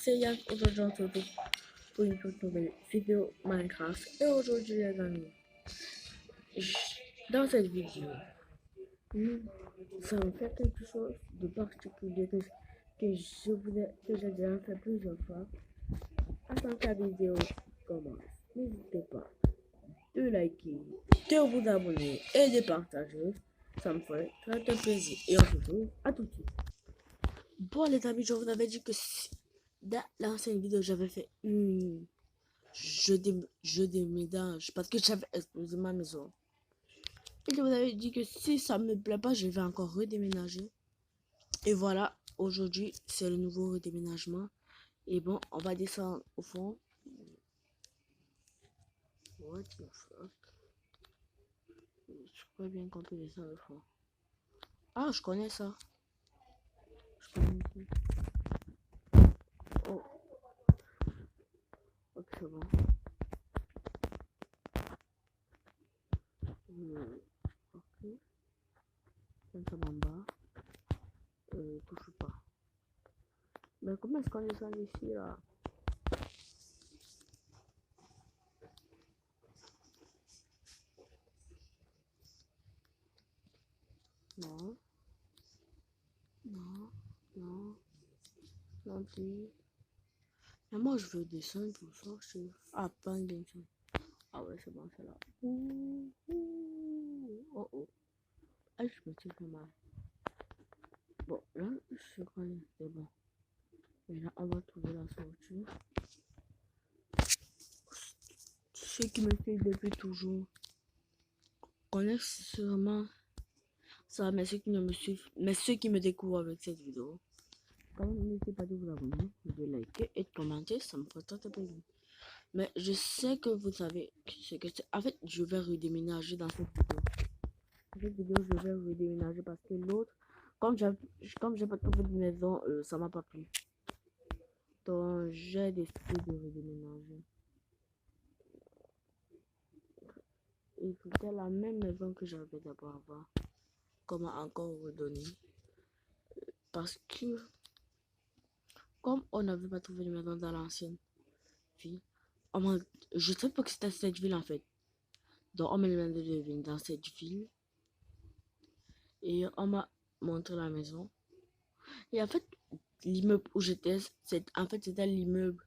c'est Yann. Aujourd'hui, on se retrouve pour une toute nouvelle vidéo Minecraft. Et aujourd'hui, les amis, dans cette vidéo, nous allons faire quelque chose de particulier que j'ai déjà fait plusieurs fois. Avant que la vidéo commence, n'hésitez pas de liker, de vous abonner et de partager. Ça me ferait très plaisir. Et on se retrouve à tout de suite. Bon les amis, je vous avais dit que dans l'ancienne vidéo, j'avais fait une jeu de ménage parce que j'avais explosé ma maison. Et je vous avais dit que si ça me plaît pas, je vais encore redéménager. Et voilà, aujourd'hui, c'est le nouveau redéménagement. Et bon, on va descendre au fond. What the fuck? Je crois bien qu'on peut descendre au fond. Ah, je connais ça. Je connais ça. Oh. Ok, c'est bon. Ok. Ça en bas. Touche pas. Mais comment est-ce qu'on descend ici là? Non. Non. Non. Non plus. Mais moi je veux descendre pour sortir. Ah, pas une descente. Ah ouais, c'est bon, c'est là. Ouh, ouh. Oh oh. Ah, je me suis fait mal. Bon, là, je crois que c'est bon. Et là, on va trouver la sortie. Ceux qui me suivent depuis toujours connaissent sûrement ça, mais ceux qui ne me suivent, mais ceux qui me découvrent avec cette vidéo, quand même, n'hésitez pas de vous abonner, de liker et de commenter, ça me ferait très plaisir. Mais je sais que vous savez ce que c'est. En fait, je vais redéménager dans cette vidéo. Dans cette vidéo, je vais redéménager parce que l'autre, comme j'ai pas trouvé de maison, ça m'a pas plu. Donc, j'ai décidé de redéménager. Et c'était la même maison que j'avais d'abord avant. Qu'on m'a encore redonné. Parce que, comme on n'avait pas trouvé de maison dans l'ancienne ville, je sais pas que c'était cette ville en fait. Donc, on m'a demandé de venir dans cette ville. Et on m'a montré la maison. Et en fait, l'immeuble où j'étais, c'était l'immeuble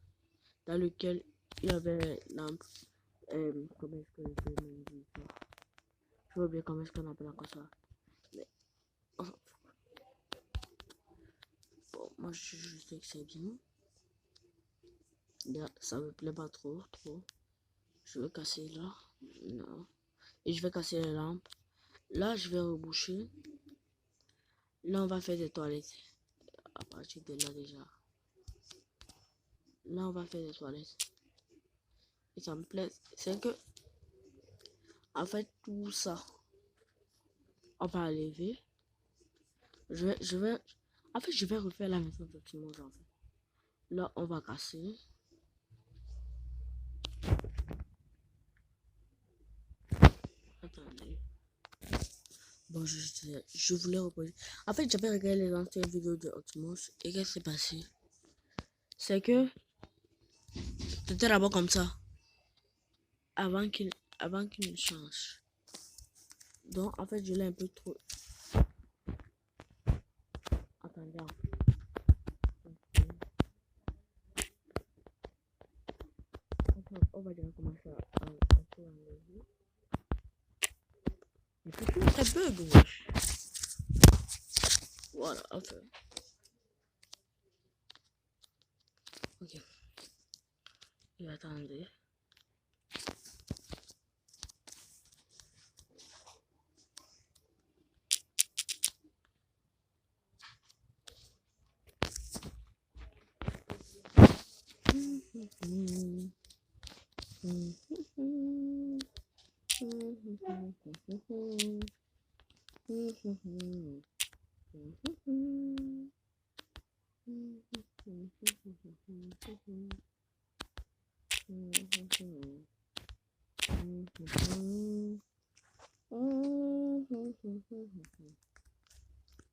dans lequel il y avait lampe. Comment est-ce que je peux me dire ça? Je vais oublier comment est-ce qu'on appelle encore ça. Mais, enfin, bon, moi je sais que c'est bien. Là, ça me plaît pas trop. Je vais casser là. Non. Et je vais casser les lampes. Là, je vais reboucher. Là, on va faire des toilettes. À partir de là déjà. Là, on va faire des toilettes. Et ça me plaît. C'est que, en fait, tout ça, on va lever. En fait, je vais refaire la maison de tout le monde, en fait. Là, on va casser. Attendez. Bon, je voulais reposer. En fait, j'avais regardé les anciennes vidéos de Optimus. Et qu'est-ce qui s'est passé? C'est que c'était d'abord comme ça. Avant qu'il ne change. Donc, en fait, je l'ai un peu trop. Attendez. On va déjà commencer à enlever. Mais pourquoi ça bug, wesh? Voilà, enfin. Ok. Et attendez.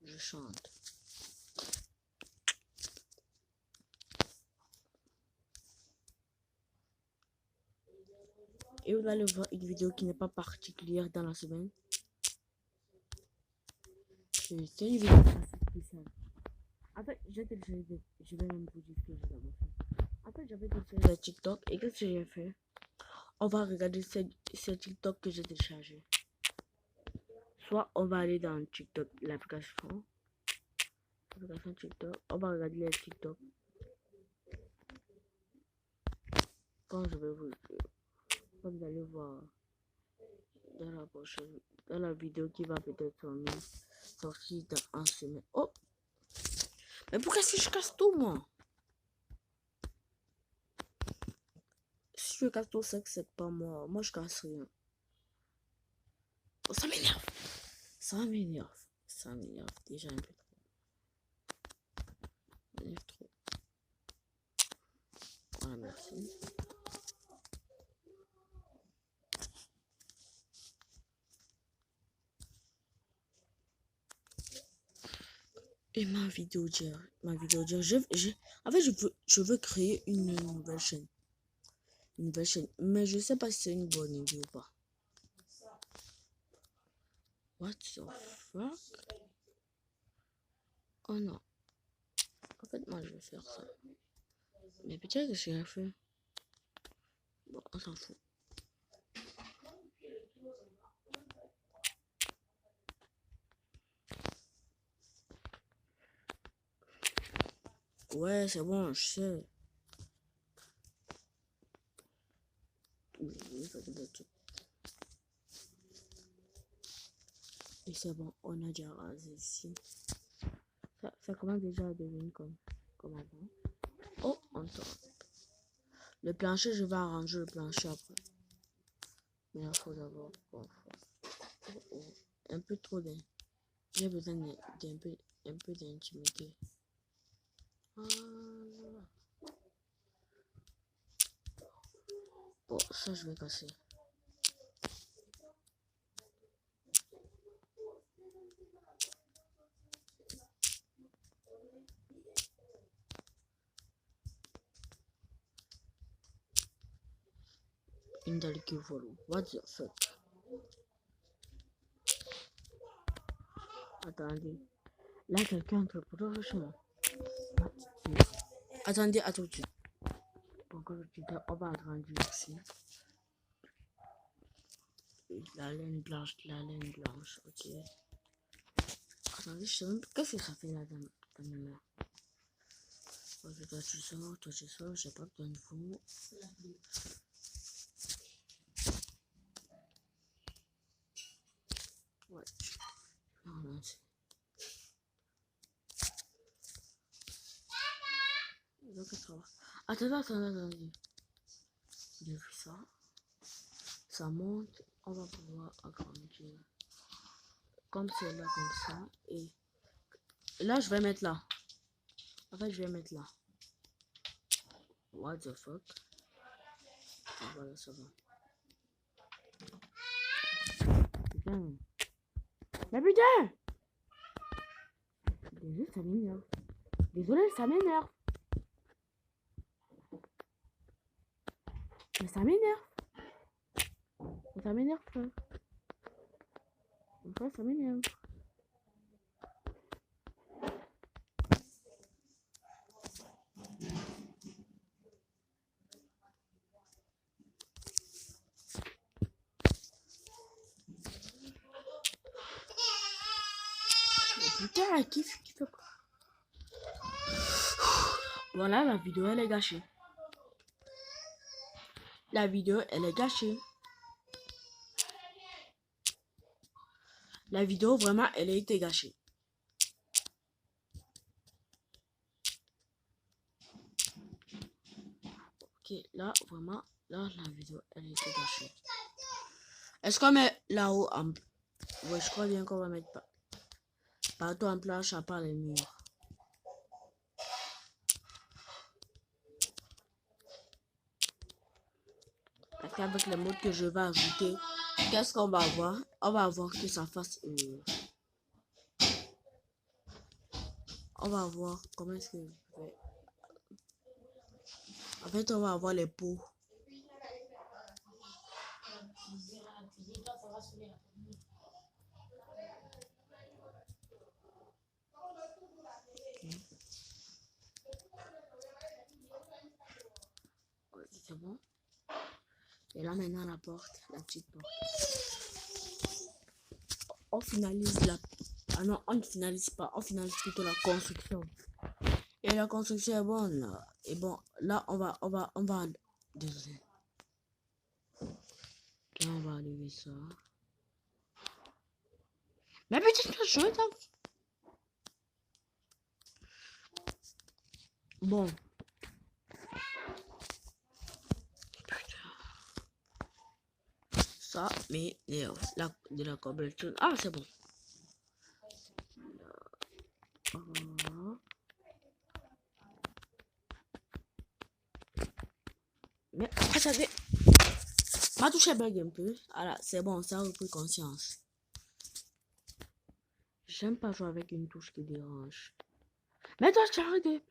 Je chante. Et vous allez voir une vidéo qui n'est pas particulière dans la semaine. C'est une vidéo assez spéciale. En fait, j'ai téléchargé, je vais même vous dire ce que j'ai d'abord fait. En fait, j'avais téléchargé TikTok et qu'est-ce que j'ai fait? On va regarder ce TikTok que j'ai téléchargé. Soit on va aller dans TikTok, l'application TikTok, on va regarder les TikTok. Quand je vais vous allez voir dans la prochaine, dans la vidéo qui va peut-être sortir dans un semaine. Oh! Mais pourquoi si je casse tout, moi? Si je casse tout, c'est pas moi. Moi, je casse rien. Oh, ça m'énerve. Ça m'énerve. Ça m'énerve déjà un peu trop. Ça m'énerve trop. Voilà, merci. Et ma vidéo dire, en fait, je veux créer une nouvelle chaîne. Mais je sais pas si c'est une bonne idée ou pas. What the fuck? Oh non. En fait, moi, je vais faire ça. Mais peut-être que j'ai fait. Bon, on s'en fout. Ouais, c'est bon, je sais. Et c'est bon, on a déjà rasé ici. Ça commence déjà à devenir comme avant. Oh, on tourne. Le plancher, je vais arranger le plancher après. Mais il faut d'abord. Oh, oh. Un peu trop d'un. J'ai besoin d'un peu d'intimité. Voilà. Bon, ça je vais casser. Une dalle qui vole. What the fuck? Attendez. Là, quelqu'un entre pour le chemin. Attendez, attendez. Encore on va agrandir ici. La laine blanche, ok. Attendez, je sais même qu'est-ce que ça fait là dans mes mains. Toi, tu sors, j'ai pas besoin de vous. Ouais. Non, attendez. J'ai vu ça. Ça monte. On va pouvoir agrandir. Comme c'est là, comme ça. Et là, je vais mettre là. En fait, je vais mettre là. What the fuck? Et voilà, ça va. Putain. Mais putain! Désolé, ça m'énerve. Désolé, ça m'énerve. Mais ça m'énerve. Ça m'énerve, frère. Enfin, ça m'énerve. Putain, qui fait quoi? Voilà, la vidéo, elle est gâchée. La vidéo, elle est gâchée. La vidéo, vraiment, elle a été gâchée. Ok, là, vraiment, là, la vidéo, elle a été gâchée. Est-ce qu'on met là-haut en... Ouais, je crois bien qu'on va mettre partout en planche à part les murs. Parce qu'avec les modes que je vais ajouter, qu'est-ce qu'on va avoir? On va avoir que ça fasse... On va voir comment est-ce que je vais... En fait, on va avoir les pots. C'est bon. Et là maintenant la porte, la petite porte. On finalise la... Ah non, on ne finalise pas. On finalise plutôt la construction. Et la construction est bonne là. Et bon, là on va... Désolé. Là on va enlever ça. Mais petite jouer ça. Bon. Ça, mais de la cobblestone. Ah, c'est bon. Mais attendez. Ma touche bug un peu. Ah c'est bon, ça a repris conscience. J'aime pas jouer avec une touche qui dérange. Mais toi, tu as arrêté.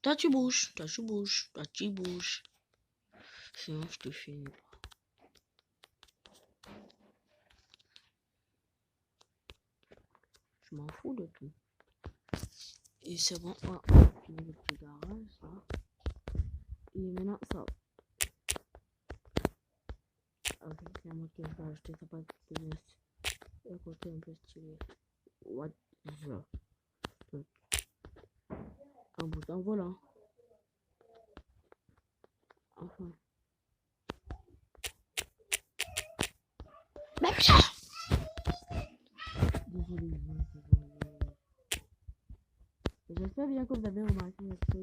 Toi, tu bouges. Toi, tu bouges. Toi, tu bouges. Sinon, je te finis pas. Je m'en fous de tout. Et c'est bon, on va finir le petit garage, ça. Et maintenant, ça. Avec la moitié, je vais acheter ça pas de reste. Et à côté, un peu stylé. What the... Un bout en volant. Enfin. Mais putain! Désolé. J'espère bien que vous avez remarqué que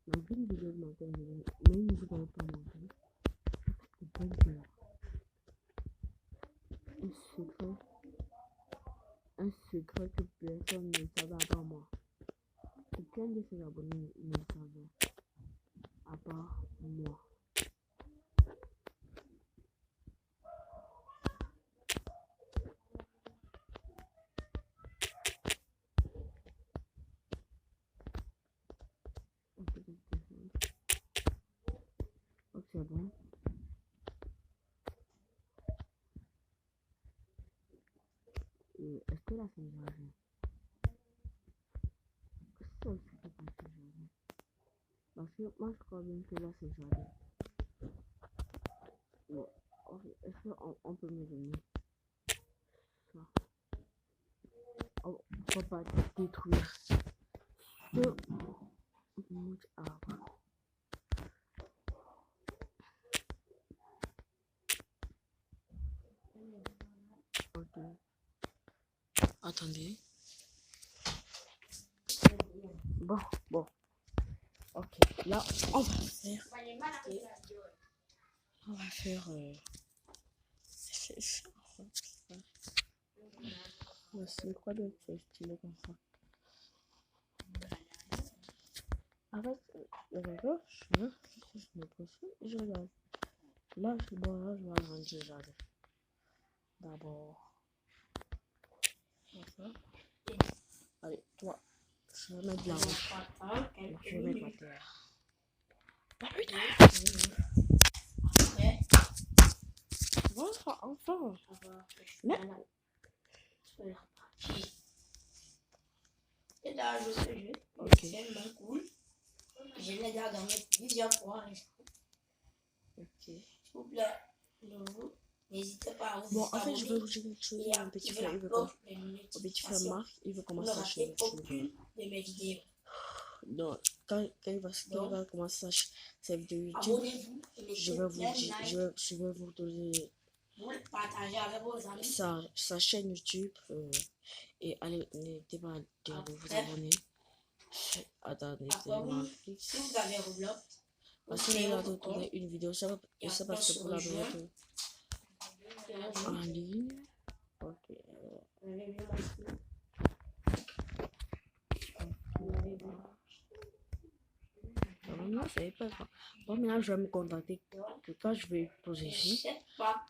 dans une vidéo de montagne, même si vous n'avez pas monté, c'est pas une un secret que personne ne savait à part moi. Aucun de ses abonnés ne le savait à part moi. Ok, c'est bon. Est-ce que là c'est le jardin? Qu'est-ce que c'est pas ce jardin? Parce que moi je crois bien que là c'est le jardin. Bon, est-ce qu'on peut me donner ça? On va pas détruire ce arbre. Ok. Attendez. Bon. Ok, là, on va faire... C'est quoi de stylé comme ça? Avec le vélo, je me pose et je regarde. Là, je vais arranger le jardin. D'abord. Allez, toi, je vais mettre de la roche. Je vais mettre la terre. Ah putain! Enfin. Mais... Et là, je sais jeu. Ok. C'est tellement cool. Je l'ai déjà gagné plusieurs fois. Ok. S'il vous plaît, n'hésitez pas à vous bon, en fait, je vais vous dire quelque chose. Mon petit frère, il veut quoi? Mon petit frère Marc, il veut commencer sa chaîne YouTube. De mes vidéos. Donc, quand il va commencer sa vidéo YouTube, je vais vous donner vous le partagez avec vos amis. Sa chaîne YouTube. Et allez, n'hésitez pas à vous abonner. Attendez, si vous avez Roblox, parce que là, de tourner une vidéo, ça va, et ça parce que pour la mettre en ligne. Ok. Non, c'est pas grave. Bon, maintenant, je vais me contenter que quand je vais poser ici,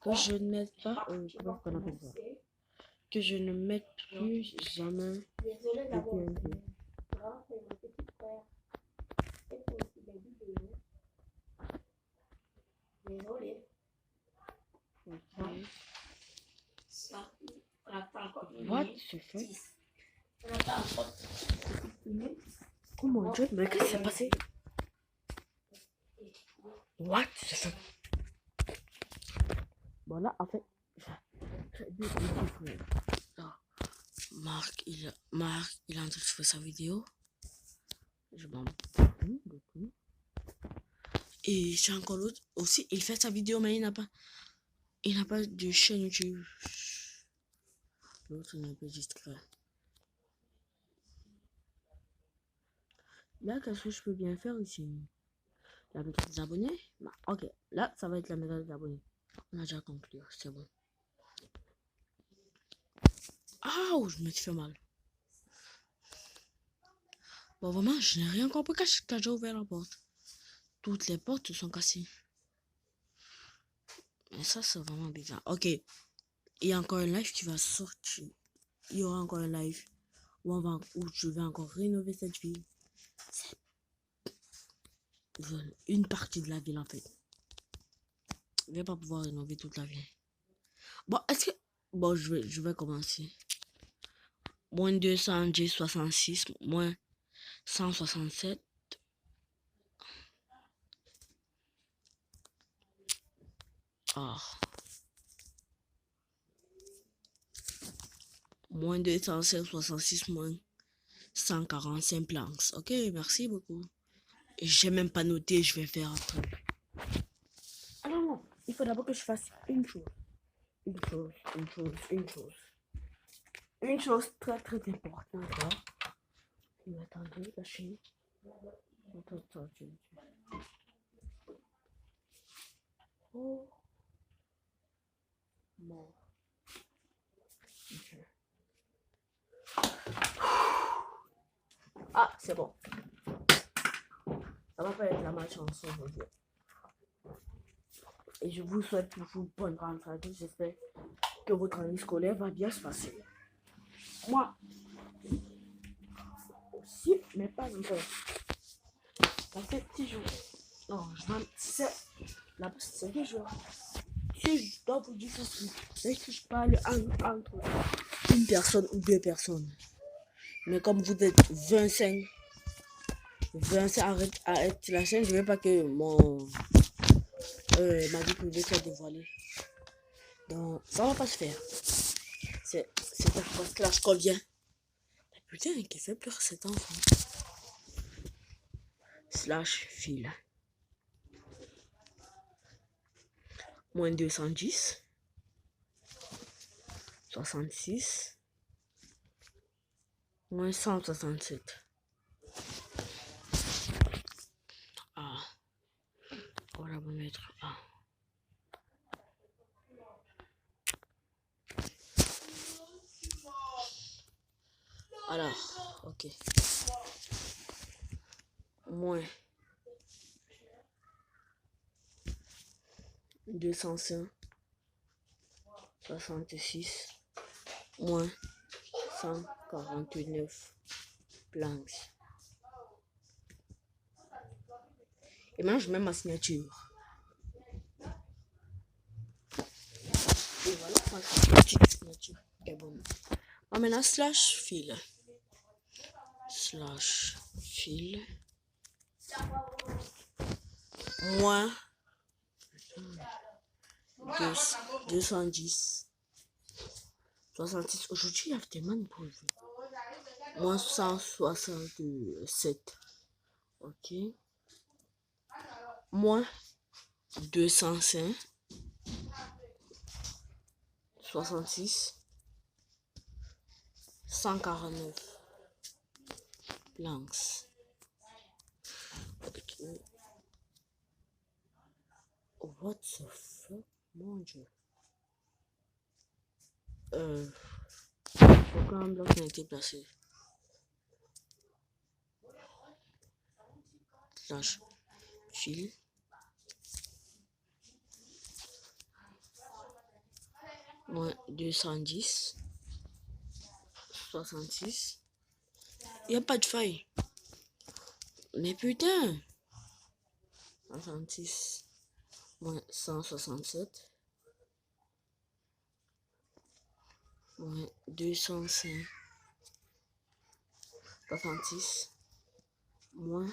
que je ne mette pas, comment qu'on appelle ça? Que je ne mette plus jamais de TNT. Désolé. Ok. What? C'est fait? 10. On n'a pas encore. Oh mon dieu, mais qu'est-ce qui s'est passé? What? C'est fait? Bon là, en fait, j'ai deux petits frères. Là, Marc, il est en train de faire sa vidéo. Je m'en fous de tout. Et j'ai encore l'autre aussi, il fait sa vidéo, mais il n'a pas de chaîne YouTube. L'autre n'est pas distrait. Là, qu'est-ce que je peux bien faire ici? La méthode des abonnés? Bah, ok, là, ça va être la méthode des abonnés. On a déjà conclu, c'est bon. Ah, je me suis fait mal. Bon, vraiment, je n'ai rien compris quand j'ai ouvert la porte. Toutes les portes sont cassées. Mais ça, c'est vraiment bizarre. Ok, il y a encore un live qui va sortir. Il y aura encore un live où je vais encore rénover cette ville. Une partie de la ville, en fait. Je vais pas pouvoir rénover toute la ville. Bon, est-ce que... Bon, je vais commencer. Moins 210, 66, moins 167. Ah. Moins 216, 66, moins 145 planks. Ok, merci beaucoup. J'ai même pas noté, je vais faire après. Ah non, non, il faut d'abord que je fasse une chose. Une chose très très importante. Mais attendez, lâchez. Attends. Oh. Bon. Okay. Ah, c'est bon. Ça va pas être la malchance aujourd'hui. Et je vous souhaite toujours bonne rentrée. J'espère que votre année scolaire va bien se passer. Moi aussi, mais pas encore. Ça fait 10 jours. Non, c'est 2 jours. Si je dois vous dire ceci, c'est que je parle entre une personne ou deux personnes. Mais comme vous êtes 25 arrête la chaîne, je ne veux pas que ma vie privée soit dévoilée. Donc, ça va pas se faire. C'est parce que la scole vient. Mais putain, qui fait peur cet enfant. Slash fil. Moins 210. 66. Moins 167. Ah. Voilà, on va mettre A. Alors, ok. Moins 205, 66, moins 149 planks. Et maintenant, je mets ma signature. Et voilà, ma petite signature est bonne. Ah, maintenant, slash fil. Slash fil. Moins 210. 66. Aujourd'hui, il y a tellement de pauvres. Moins 167. Ok. Moins 205. 66. 149. Planks. Ok. What the fuck? Mon dieu. Pourquoi un bloc n'a été placé? Slash fil. Moins 210. 66. Il n'y a pas de faille. Mais putain. 66. Moins 167. moins 205, 66, moins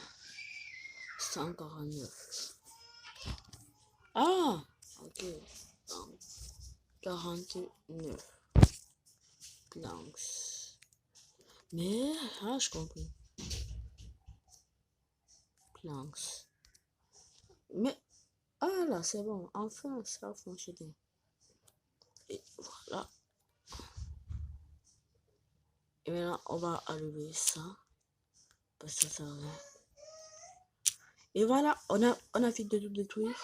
149. Ah, ok. Donc, 49 planks. Mais, ah, je comprends. Planks. Mais, ah là, c'est bon. Enfin, ça a fonctionné. Et voilà. Et maintenant, on va enlever ça. Parce que ça va. Et voilà, on a fini de tout détruire.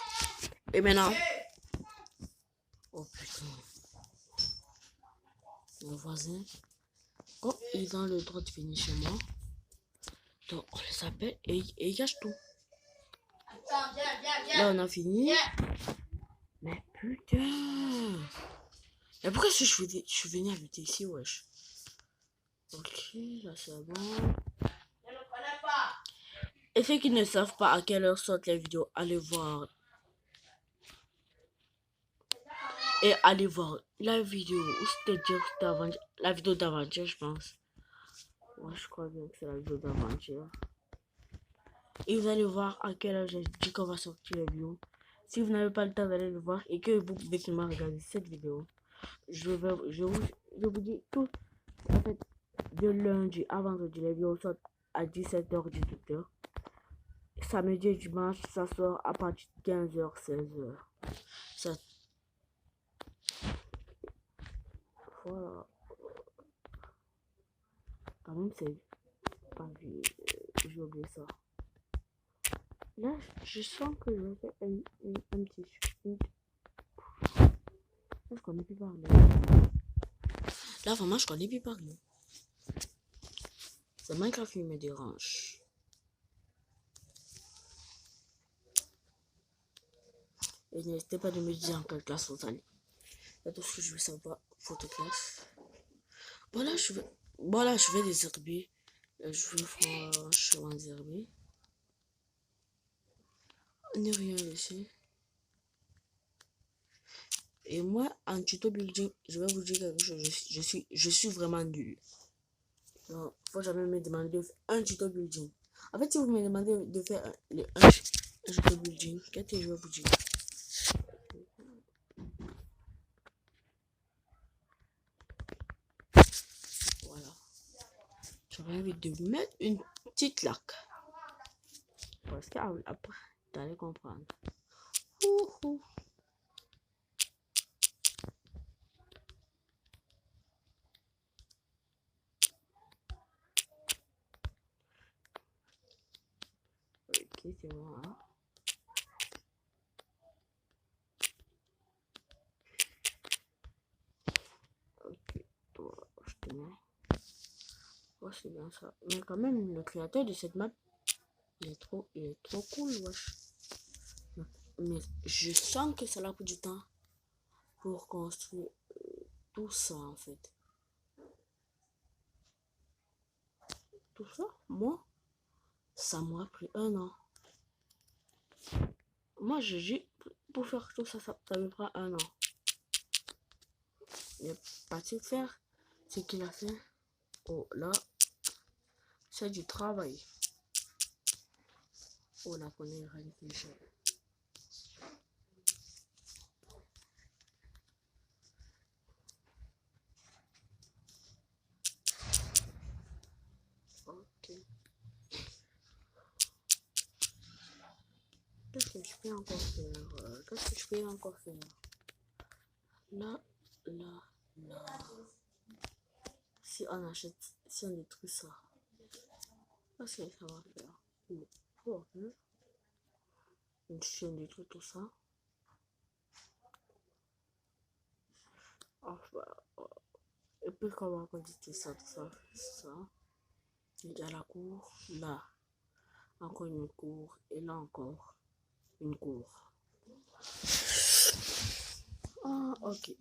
Et maintenant. Oh putain. Mon voisin. Oh, ils ont le droit de venir chez moi. Donc, on les appelle et ils gâchent tout. Là, on a fini. Mais putain. Mais pourquoi est-ce que je suis venu habiter ici, wesh? Ok, là c'est bon. Et ceux qui ne savent pas à quelle heure sortent les vidéos, allez voir. Et allez voir la vidéo, ou c'était la vidéo d'avant-hier, je pense. Ouais, je crois bien que c'est la vidéo d'avant-hier. Et vous allez voir à quelle heure j'ai dit qu'on va sortir la vidéo. Si vous n'avez pas le temps d'aller le voir et que vous pouvez seulement regarder cette vidéo, je vous dis tout. En fait, de lundi à vendredi, les vidéos sortent à 17h, 18h. Samedi et dimanche, ça sort à partir de 15h, 16h. Ça... Voilà. Quand même, c'est pas vu. J'ai oublié ça. Là, je sens que je vais faire un petit... Là, je connais plus parler. Là, vraiment, je connais plus parler. C'est Minecraft qui me dérange. Et n'hésitez pas de me dire en quelle classe vous allez. C'est tout ce que je veux savoir. Votre classe. Voilà, je vais désherber. Je vais franchement désherber. Ne rien laisser. Et moi, en tuto building, je vais vous dire quelque chose. Je suis vraiment nul. Donc, faut jamais me demander de faire un tuto building. En fait, si vous me demandez de faire un tuto building, qu'est-ce que je vais vous dire? Voilà. J'aurais envie de mettre une petite laque. Parce qu'après, tu allez comprendre. Ouhou. Ok, c'est bon. Hein? Ok, voilà, je te mets. Oh, c'est bien ça. Mais quand même, le créateur de cette map, il est trop cool, wesh. Mais je sens que ça a pris du temps pour construire tout ça, en fait. Tout ça, moi, ça m'a pris 1 an. Moi, pour faire tout ça, ça me prend 1 an. Il est parti faire ce qu'il a fait. Oh là, c'est du travail. Oh, la première réalité. Ok. Qu'est-ce que je peux encore faire? Qu'est-ce que je peux encore faire? Là. Si on achète, si on détruit ça, qu'est-ce que ça va faire? Oh, une chaîne détruit tout ça. Enfin, et puis comment on dit tout ça, ça. Il y a la cour, là, encore une cour, et là encore une cour. Ah, ok.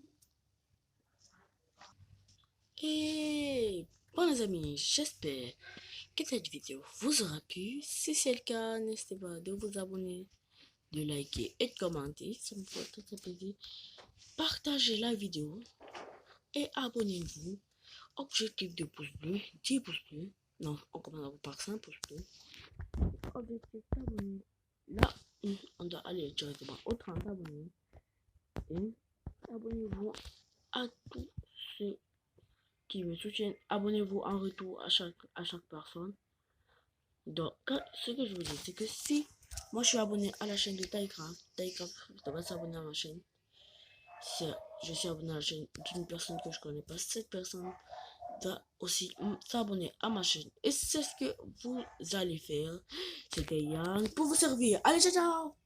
Et bon les amis, j'espère que cette vidéo vous aura plu. Si c'est le cas, n'hésitez pas de vous abonner, de liker et de commenter. Ça me fait très plaisir. Partagez la vidéo. et abonnez-vous. Objectif de pouce bleu, 10 pouces bleus. Non, on commence par 5 pouces bleus. Objectif d'abonnés. Là, on doit aller directement au 30 abonnés. Et abonnez-vous à tous ceux qui me soutiennent. Abonnez-vous en retour à chaque personne. Donc, ce que je veux dire, c'est que si moi je suis abonné à la chaîne de Taïcraft devrait s'abonner à ma chaîne. Si je suis abonné à la chaîne d'une personne que je connais pas, cette personne va aussi s'abonner à ma chaîne. Et c'est ce que vous allez faire. C'était Yann pour vous servir. Allez, ciao, ciao!